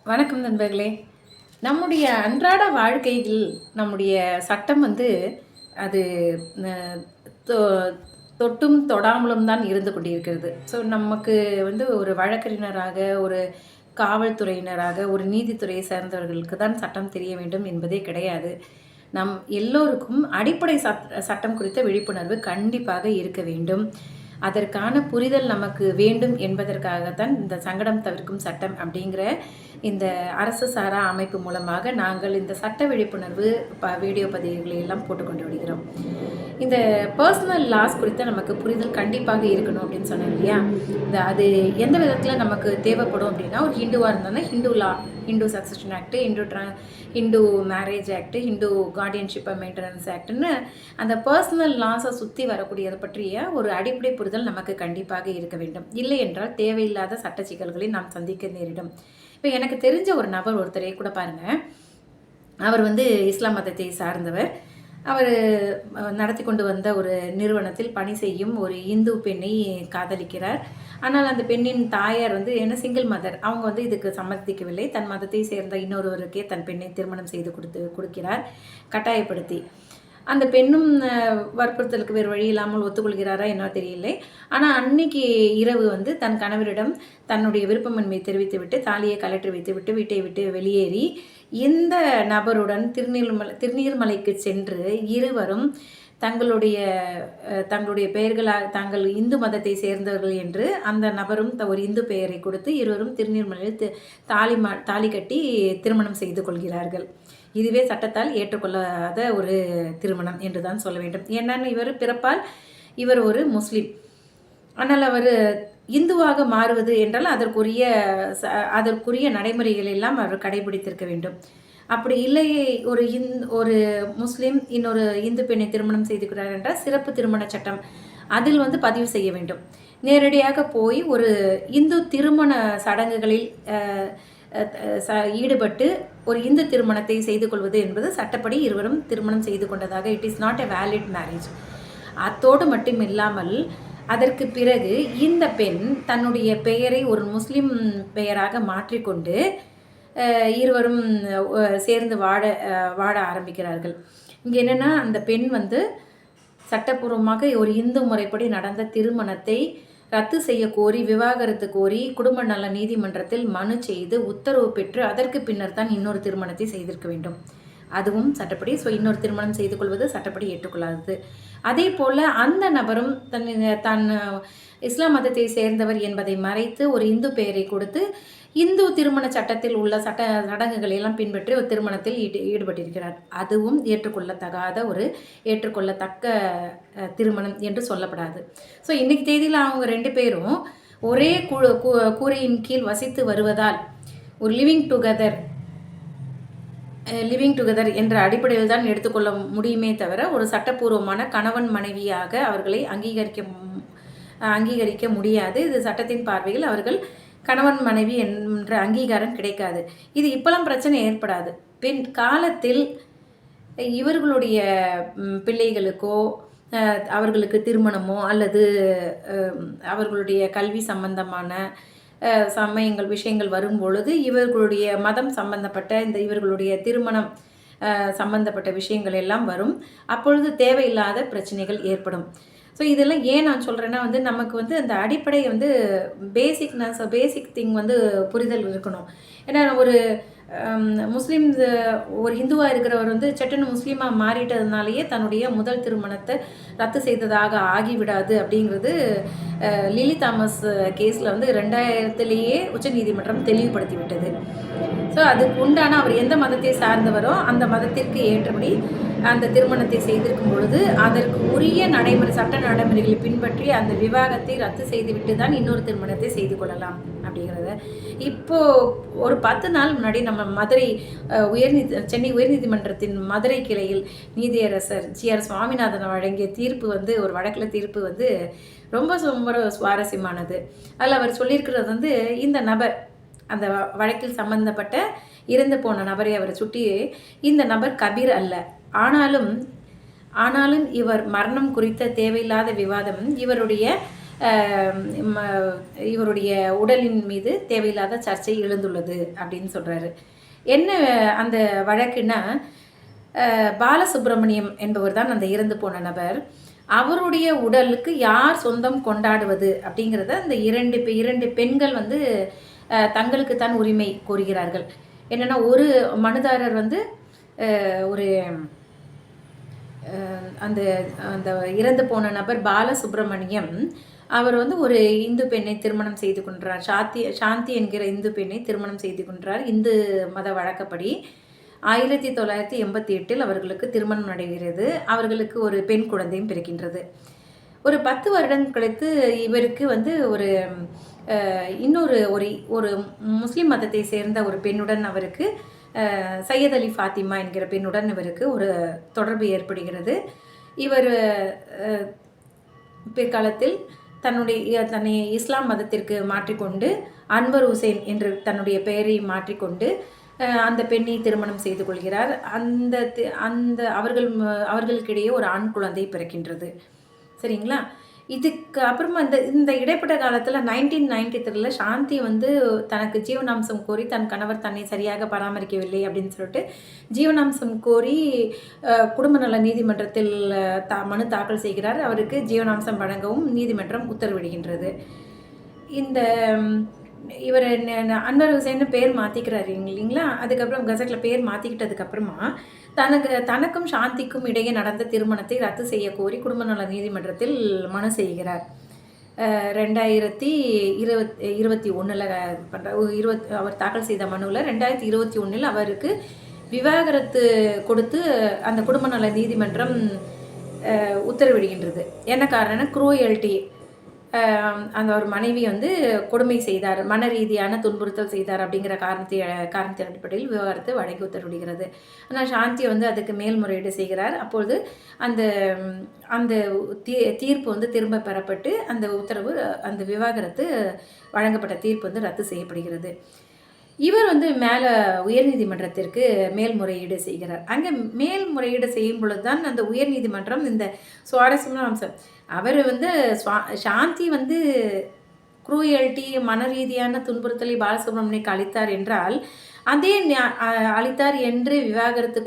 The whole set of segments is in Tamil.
வணக்கம் நண்பர்களே. நம்முடைய அன்றாட வாழ்க்கையில் நம்முடைய சட்டம் அது அ தொ தொட்டும் தொடாமலும் தான் இருந்து கொண்டிருக்கிறது. ஸோ நமக்கு ஒரு வழக்கறிஞராக, ஒரு காவல்துறையினராக, ஒரு நீதித்துறையை சேர்ந்தவர்களுக்கு தான் சட்டம் தெரிய வேண்டும் என்பதே கிடையாது. நம் எல்லோருக்கும் அடிப்படை சட்டம் குறித்த விழிப்புணர்வு கண்டிப்பாக இருக்க வேண்டும். அதற்கான புரிதல் நமக்கு வேண்டும் என்பதற்காகத்தான் இந்த சங்கடம் தவிர்க்கும் சட்டம் அப்படிங்கிற இந்த அரசு சாரா அமைப்பு மூலமாக நாங்கள் இந்த சட்ட விழிப்புணர்வு வீடியோ பதிவுகளை எல்லாம் போட்டுக்கொண்டு வருகிறோம். இந்த பர்சனல் லாஸ் குறித்த நமக்கு புரிதல் கண்டிப்பாக இருக்கணும் அப்படின்னு சொன்னேன் இல்லையா? அது எந்த விதத்தில் நமக்கு தேவைப்படும் அப்படின்னா, ஒரு ஹிந்துவாக இருந்தோன்னா Hindu law, Hindu succession act, Hindu marriage act, Hindu guardianship maintenance ஆக்ட்னு அந்த பர்சனல் லாஸை சுற்றி வரக்கூடியதை பற்றிய ஒரு அடிப்படை புரிதல் நமக்கு கண்டிப்பாக இருக்க வேண்டும். இல்லை என்றால் தேவையில்லாத சட்ட சிக்கல்களை நாம் சந்திக்க நேரிடும். இப்போ எனக்கு தெரிஞ்ச ஒரு நபர் ஒருத்தரை கூட பாருங்கள். அவர் இஸ்லாம் மதத்தை சார்ந்தவர். அவர் நடத்தி கொண்டு வந்த ஒரு நிறுவனத்தில் பணி செய்யும் ஒரு இந்து பெண்ணை காதலிக்கிறார். ஆனால் அந்த பெண்ணின் தாயார் என்ன சிங்கிள் மதர். அவங்க இதுக்கு சம்மதிக்கவில்லை. தன் மதத்தை சேர்ந்த இன்னொருவருக்கே தன் பெண்ணை திருமணம் செய்து கொடுக்கிறார், கட்டாயப்படுத்தி. அந்த பெண்ணும் வற்புறுத்தலுக்கு வேறு வழி இல்லாமல் ஒத்துக்கொள்கிறாரா என்ன தெரியலை. ஆனால் அன்னைக்கு இரவு தன் கணவரிடம் தன்னுடைய விருப்பமின்மையை தெரிவித்துவிட்டு தாலியை கலற்றி வைத்துவிட்டு வீட்டை விட்டு வெளியேறி இந்த நபருடன் திருநீர்மலைக்கு சென்று இருவரும் தங்களுடைய பெயர்களாக தாங்கள் இந்து மதத்தை சேர்ந்தவர்கள் என்று அந்த நபரும் ஒரு இந்து பெயரை கொடுத்து இருவரும் திருநீர்மலையில் தாலி கட்டி திருமணம் செய்து கொள்கிறார்கள். இதுவே சட்டத்தால் ஏற்றுக்கொள்ளாத ஒரு திருமணம் என்று தான் சொல்ல வேண்டும். என்னன்னு இவர் பிறப்பால் இவர் ஒரு முஸ்லீம். ஆனால் அவர் இந்துவாக மாறுவது என்றால் அதற்குரிய நடைமுறைகள் எல்லாம் அவர் கடைபிடித்திருக்க வேண்டும். அப்படி இல்லையே ஒரு முஸ்லீம் இன்னொரு இந்து பெண்ணை திருமணம் செய்துக்கிறார் என்றால் சிறப்பு திருமண சட்டம் அதில் பதிவு செய்ய வேண்டும். நேரடியாக போய் ஒரு இந்து திருமண சடங்குகளில் ஈடுபட்டு ஒரு இந்து திருமணத்தை செய்து கொள்வது என்பது சட்டப்படி இருவரும் திருமணம் செய்து கொண்டதாக it is not a valid marriage. அத்தோடு மட்டும் இல்லாமல் அதற்கு பிறகு இந்த பெண் தன்னுடைய பெயரை ஒரு முஸ்லீம் பெயராக மாற்றிக்கொண்டு இருவரும் சேர்ந்து வாழ ஆரம்பிக்கிறார்கள். இங்கே என்னென்னா, அந்த பெண் சட்டப்பூர்வமாக ஒரு இந்து முறைப்படி நடந்த திருமணத்தை ரத்து செய்ய கோரி, விவாகரத்து கோரி குடும்ப நல நீதிமன்றத்தில் மனு செய்து உத்தரவு பெற்று அதற்கு பின்னர் தான் இன்னொரு திருமணத்தை செய்திருக்க வேண்டும். அதுவும் சட்டப்படி. ஸோ இன்னொரு திருமணம் செய்து கொள்வது சட்டப்படி ஏற்றுக்கொள்ளாதது. அதே போல் அந்த நபரும் தன் இஸ்லாம் மதத்தை சேர்ந்தவர் என்பதை மறைத்து ஒரு இந்து பெயரை கொடுத்து இந்து திருமண சட்டத்தில் உள்ள சடங்குகளை எல்லாம் பின்பற்றி ஒரு திருமணத்தில் ஈடுபட்டிருக்கிறார். அதுவும் ஏற்றுக்கொள்ளத்தக்க திருமணம் என்று சொல்லப்படாது. ஸோ இன்றைக்கு தேதியில் அவங்க 2 பேரும் ஒரே கூரையின் கீழ் வசித்து வருவதால் ஒரு லிவிங் டுகெதர் என்ற அடிப்படையில் தான் எடுத்துக்கொள்ள முடியுமே தவிர ஒரு சட்டப்பூர்வமான கணவன் மனைவியாக அவர்களை அங்கீகரிக்க முடியாது. இது சட்டத்தின் பார்வையில் அவர்கள் கணவன் மனைவி என்ற அங்கீகாரம் கிடைக்காது. இது இப்போலாம் பிரச்சனை ஏற்படாது. பின் காலத்தில் இவர்களுடைய பிள்ளைகளுக்கோ அவர்களுக்கு திருமணமோ அல்லது அவர்களுடைய கல்வி சம்பந்தமான விஷயங்கள் வரும் பொழுது இவர்களுடைய மதம் சம்பந்தப்பட்ட இவர்களுடைய திருமணம் சம்பந்தப்பட்ட விஷயங்கள் எல்லாம் வரும். அப்பொழுது தேவையில்லாத பிரச்சனைகள் ஏற்படும். ஸோ இதெல்லாம் ஏன் நான் சொல்கிறேன்னா, நமக்கு அந்த அடிப்படை பேசிக் திங் புரிதல் இருக்கணும். ஏன்னா ஒரு முஸ்லீம்ஸ் ஒரு ஹிந்துவாக இருக்கிறவர் சட்டுன்னு முஸ்லீமாக மாறிட்டதுனாலேயே தன்னுடைய முதல் திருமணத்தை ரத்து செய்ததாக ஆகிவிடாது அப்படிங்கிறது லிலி தாமஸ் கேஸில் 2000 உச்சநீதிமன்றம் தெளிவுபடுத்தி விட்டது. ஸோ அதுக்கு உண்டான அவர் எந்த மதத்தை சார்ந்தவரோ அந்த மதத்திற்கு ஏற்றபடி அந்த திருமணத்தை செய்திருக்கும் பொழுது அதற்கு உரிய சட்ட நடைமுறைகளை பின்பற்றி அந்த விவாகத்தை ரத்து செய்துவிட்டு தான் இன்னொரு திருமணத்தை செய்து கொள்ளலாம் அப்படிங்கிறத இப்போது ஒரு 10 நாள் முன்னாடி நம்ம மதுரை சென்னை உயர்நீதிமன்றத்தின் மதுரை கிளையில் நீதியரசர் GR சுவாமிநாதன் வழங்கிய தீர்ப்பு ஒரு வழக்கில் தீர்ப்பு ரொம்ப சுவாரஸ்யமானது. அதில் அவர் சொல்லியிருக்கிறது இந்த நபர் அந்த வழக்கில் சம்பந்தப்பட்ட இறந்து போன நபரை அவர் சுட்டி, இந்த நபர் கபீர் அல்ல, ஆனாலும் இவர் மரணம் குறித்த தேவையில்லாத விவாதம் இவருடைய இவருடைய உடலின் மீது தேவையில்லாத சர்ச்சை எழுந்துள்ளது அப்படின்னு சொல்கிறாரு. என்ன அந்த வழக்குன்னா, பாலசுப்ரமணியம் என்பவர் தான் அந்த இறந்து போன நபர். அவருடைய உடலுக்கு யார் சொந்தம் கொண்டாடுவது அப்படிங்கிறத அந்த இரண்டு பெண்கள் வந்து தங்களுக்கு தான் உரிமை கோருகிறார்கள். என்னென்னா, ஒரு மனுதாரர் வந்து ஒரு அந்த அந்த இறந்து போன நபர் பாலசுப்ரமணியம் அவர் வந்து ஒரு இந்து பெண்ணை திருமணம் செய்து கொண்டார். சாந்தி என்கிற இந்து பெண்ணை திருமணம் செய்து கொண்டார். இந்து மத வழக்கப்படி 1988 அவர்களுக்கு திருமணம் நடைபெறுகிறது. அவர்களுக்கு ஒரு பெண் குழந்தையும் பிறக்கின்றது. ஒரு 10 வருடம் கழித்து இவருக்கு வந்து ஒரு இன்னொரு ஒரு முஸ்லிம் மதத்தை சேர்ந்த ஒரு பெண்ணுடன் அவருக்கு சையத் அலி ஃபாத்திமா என்கிற பெண்ணுடன் இவருக்கு ஒரு தொடர்பு ஏற்படுகிறது. இவர் பிற்காலத்தில் தன்னை இஸ்லாம் மதத்திற்கு மாற்றிக்கொண்டு அன்வர் ஹுசைன் என்று தன்னுடைய பெயரை மாற்றிக்கொண்டு அந்த பெண்ணை திருமணம் செய்து கொள்கிறார். அந்த அவர்களுக்கிடையே ஒரு ஆண் குழந்தை பிறக்கின்றது. சரிங்களா? இதுக்கு அப்புறமா இந்த இடைப்பட்ட காலத்தில் 1993 சாந்தி வந்து தனக்கு ஜீவனாம்சம் கோரி தன் கணவர் தன்னை சரியாக பராமரிக்கவில்லை அப்படின்னு சொல்லிட்டு ஜீவனாம்சம் கோரி குடும்ப நல நீதிமன்றத்தில் மனு தாக்கல் செய்கிறார். அவருக்கு ஜீவனாம்சம் வழங்கவும் நீதிமன்றம் உத்தரவிடுகின்றது. இந்த இவர் அன்வர் ஹுசைன்னு பேர் மாற்றிக்கிறாரு இல்லைங்களா? அதுக்கப்புறம் கசட்டில் பேர் மாற்றிக்கிட்டதுக்கப்புறமா தனக்கும் சாந்திக்கும் இடையே நடந்த திருமணத்தை ரத்து செய்ய கோரி குடும்ப நல நீதிமன்றத்தில் மனு செய்கிறார். 2021 அவர் தாக்கல் செய்த மனுவில் 2021 அவருக்கு விவாகரத்து கொடுத்து அந்த குடும்ப நல நீதிமன்றம் உத்தரவிடுகின்றது. என்ன காரணம்? குரூயல்டி, அந்த ஒரு மனைவி வந்து கொடுமை செய்தார், மன ரீதியான துன்புறுத்தல் செய்தார் அப்படிங்கிற காரணத்தின் அடிப்படையில் விவகாரத்தை வழங்கி உத்தரவிடுகிறது. ஆனால் சாந்தி வந்து அதுக்கு மேல்முறையீடு செய்கிறார். அப்பொழுது அந்த அந்த தீர்ப்பு வந்து திரும்ப பெறப்பட்டு அந்த உத்தரவு, அந்த விவாகரத்து வழங்கப்பட்ட தீர்ப்பு வந்து ரத்து செய்யப்படுகிறது. இவர் வந்து மேலே உயர்நீதிமன்றத்திற்கு மேல்முறையீடு செய்கிறார். அங்கே மேல்முறையீடு செய்யும் பொழுது தான் அந்த உயர்நீதிமன்றம் இந்த சுவாரஸ்யமான அம்சம், அவர் வந்து சாந்தி வந்து குரூயல்டி, மன ரீதியான துன்புறுத்தலை பாலசுப்ரமணியனுக்கு அளித்தார் என்றால், அதே அளித்தார் என்று விவாகரத்து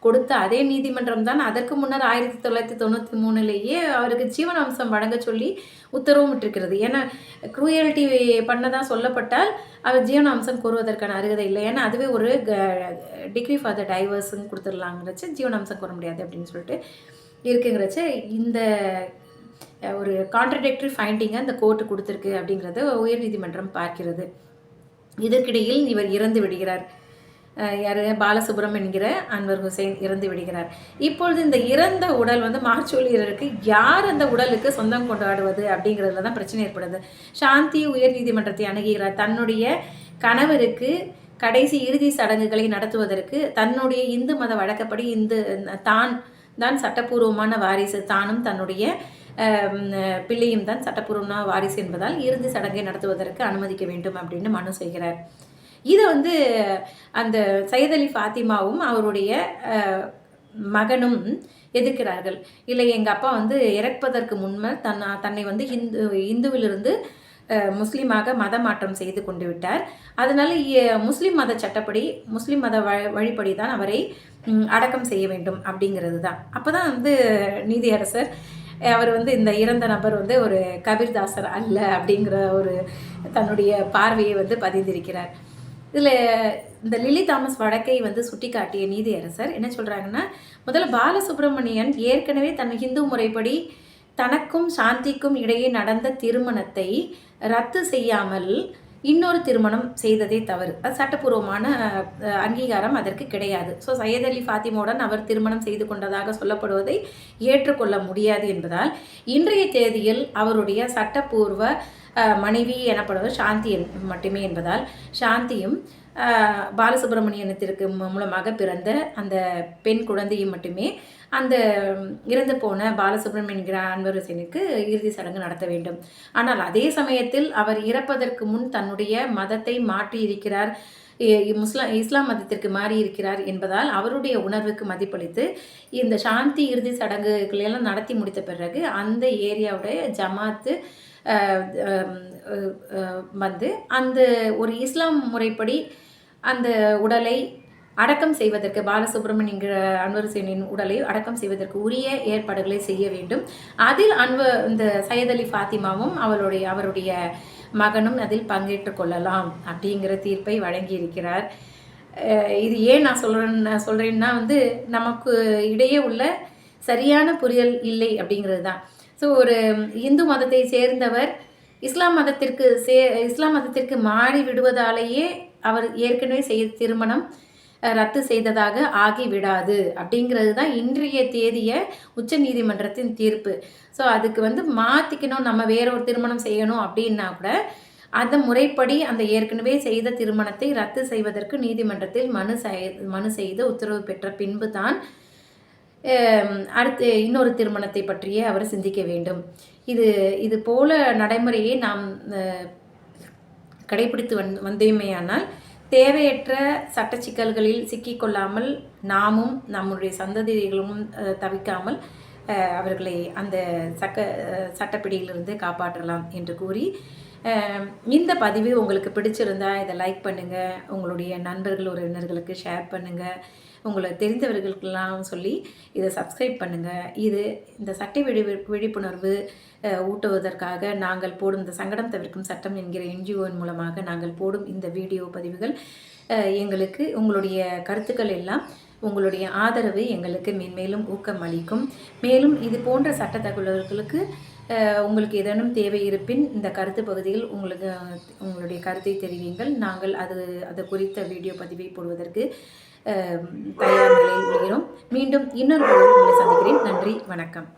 கொடுத்த அதே நீதிமன்றம் தான் அதற்கு முன்னர் 1993 அவருக்கு ஜீவனாம்சம் வழங்க சொல்லி உத்தரவும் விட்டிருக்கிறது. ஏன்னா குரூயல்டி பண்ணதான் சொல்லப்பட்டால் அவர் ஜீவனாம்சம் கோருவதற்கான அருகதை இல்லை. ஏன்னா அதுவே ஒரு டிகிரி ஃபார் த டைவர்ஸ்ன்னு கொடுத்துடலாங்கிறச்சு ஜீவனாம்சம் கோர முடியாது அப்படின்னு சொல்லிட்டு இருக்குங்கிறச்ச இந்த ஒரு கான்ட்ரடிக்டரி ஃபைண்டிங்கை அந்த கோர்ட்டு கொடுத்துருக்கு அப்படிங்கிறத உயர்நீதிமன்றம் பார்க்கிறது. இதற்கிடையில் இவர் இறந்து விடுகிறார். யார்? பாலசுப்ரமணியன் என்கிற அன்வர் ஹுசைன் இறந்து விடுகிறார். இப்பொழுது இந்த இறந்த உடல் வந்து மார்ச்சொலியருக்கு யார் அந்த உடலுக்கு சொந்தம் கொண்டாடுவது அப்படிங்கிறதுல தான் பிரச்சனை ஏற்படுது. சாந்தி உயர்நீதிமன்றத்தை அணுகுகிறார். தன்னுடைய கணவருக்கு கடைசி இறுதி சடங்குகளை நடத்துவதற்கு தன்னுடைய இந்து மத வழக்கப்படி தான் சட்டப்பூர்வமான வாரிசு, தானும் தன்னுடைய பிள்ளையும் தான் சட்டப்பூர்வமான வாரிசு என்பதால் இறுதி சடங்கை நடத்துவதற்கு அனுமதிக்க வேண்டும் அப்படின்னு மனு செய்கிறார். இதை வந்து அந்த சையத் அலி ஃபாத்திமாவும் அவருடைய மகனும் எதிர்க்கிறார்கள். இல்லை, எங்கள் அப்பா வந்து இறப்பதற்கு முன்னர் தன்னை வந்து இந்துவிலிருந்து முஸ்லீமாக மத மாற்றம் செய்து கொண்டு விட்டார். அதனால முஸ்லீம் மத சட்டப்படி, முஸ்லீம் மத வழிப்படி தான் அவரை அடக்கம் செய்ய வேண்டும் அப்படிங்கிறது தான். அப்போ தான் வந்து நீதியரசர் அவர் வந்து இந்த இறந்த நபர் வந்து ஒரு கபீர்தாசர் அல்ல அப்படிங்கிற ஒரு தன்னுடைய பார்வையை வந்து பதிந்திருக்கிறார். இதில் இந்த லிலி தாமஸ் வழக்கை வந்து சுட்டி காட்டிய நீதியரசர் என்ன சொல்கிறாங்கன்னா, முதல்ல பாலசுப்ரமணியன் ஏற்கனவே தன் ஹிந்து முறைப்படி தனக்கும் சாந்திக்கும் இடையே நடந்த திருமணத்தை ரத்து செய்யாமல் இன்னொரு திருமணம் செய்ததே தவறு. அது சட்டப்பூர்வமான அங்கீகாரம் அதற்கு கிடையாது. ஸோ சையத் அலி ஃபாத்திமாவுடன் அவர் திருமணம் செய்து கொண்டதாக சொல்லப்படுவதை ஏற்றுக்கொள்ள முடியாது என்பதால் இன்றைய தேதியில் அவருடைய சட்டப்பூர்வ மனைவி எனப்படுவர் சாந்தி மட்டுமே என்பதால் சாந்தியும் பாலசுப்ரமணியனத்திற்கு மூலமாக பிறந்த அந்த பெண் குழந்தையும் மட்டுமே அந்த இறந்து போன பாலசுப்ரமணியன் அன்வர் ஹுசைனுக்கு இறுதி சடங்கு நடத்த வேண்டும். ஆனால் அதே சமயத்தில் அவர் இறப்பதற்கு முன் தன்னுடைய மதத்தை மாற்றி இருக்கிறார், இஸ்லாம் மதத்திற்கு மாறி இருக்கிறார் என்பதால் அவருடைய உணர்வுக்கு மதிப்பளித்து இந்த சாந்தி இறுதி சடங்குகளெல்லாம் நடத்தி முடித்த பிறகு அந்த ஏரியாவுடைய ஜமாத்து வந்து அந்த ஒரு இஸ்லாம் முறைப்படி அந்த உடலை அடக்கம் செய்வதற்கு பாலசுப்ரமணியங்கிற அன்வர் ஹுசைனின் உடலை அடக்கம் செய்வதற்கு உரிய ஏற்பாடுகளை செய்ய வேண்டும். அதில் இந்த சையத் அலி ஃபாத்திமாவும் அவருடைய மகனும் அதில் பங்கேற்றுக் கொள்ளலாம் அப்படிங்கிற தீர்ப்பை வழங்கியிருக்கிறார். இது ஏன் நான் சொல்கிறேன்னா வந்து நமக்கு இடையே உள்ள சரியான புரியல் இல்லை அப்படிங்கிறது தான். ஸோ ஒரு இந்து மதத்தை சேர்ந்தவர் இஸ்லாம் மதத்திற்கு மாறி விடுவதாலேயே அவர் ஏற்கனவே திருமணம் ரத்து செய்ததாக ஆகிவிடாது அப்படிங்கிறது தான் இன்றைய தேதிய உச்சநீதிமன்றத்தின் தீர்ப்பு. ஸோ அதுக்கு வந்து மாற்றிக்கணும், நம்ம வேற ஒரு திருமணம் செய்யணும் அப்படின்னா கூட அந்த முறைப்படி அந்த ஏற்கனவே செய்த திருமணத்தை ரத்து செய்வதற்கு நீதிமன்றத்தில் மனு செய்து உத்தரவு பெற்ற பின்பு தான் அடுத்து இன்னொரு திருமணத்தை பற்றியே அவர் சிந்திக்க வேண்டும். இது போல நடைமுறையை நாம் கடைபிடித்து வந்தேமேயானால் தேவையற்ற சட்ட சிக்கல்களில் சிக்கிக்கொள்ளாமல் நாமும் நம்முடைய சந்ததிகளும் தவிக்காமல் அவர்களை அந்த சட்டப்பிடியிலிருந்து காப்பாற்றலாம் என்று கூறி, இந்த பதிவு உங்களுக்கு பிடிச்சிருந்தா இதை லைக் பண்ணுங்கள், உங்களுடைய நண்பர்கள் உறவினர்களுக்கு ஷேர் பண்ணுங்கள், உங்களுக்கு தெரிந்தவர்களுக்கெல்லாம் சொல்லி இதை சப்ஸ்கிரைப் பண்ணுங்கள். இந்த சட்ட விழிப்புணர்வு ஊட்டுவதற்காக நாங்கள் போடும் இந்த சங்கடம் தவிர்க்கும் சட்டம் என்கிற என்ஜிஓவின் மூலமாக நாங்கள் போடும் இந்த வீடியோ பதிவுகள் எங்களுக்கு உங்களுடைய கருத்துக்கள் எல்லாம் உங்களுடைய ஆதரவு எங்களுக்கு மென்மேலும் ஊக்கம் அளிக்கும். மேலும் இது போன்ற சட்ட தகவல்களுக்கு உங்களுக்கு ஏதேனும் தேவை இருப்பின் இந்த கருத்து பகுதியில் உங்களுடைய கருத்தை தெரிவிங்கள். நாங்கள் அது குறித்த வீடியோ பதிவை போடுவதற்கு தயார் நிலையில் உள்ளோம். மீண்டும் இன்னொரு உங்களை சந்திக்கிறேன். நன்றி, வணக்கம்.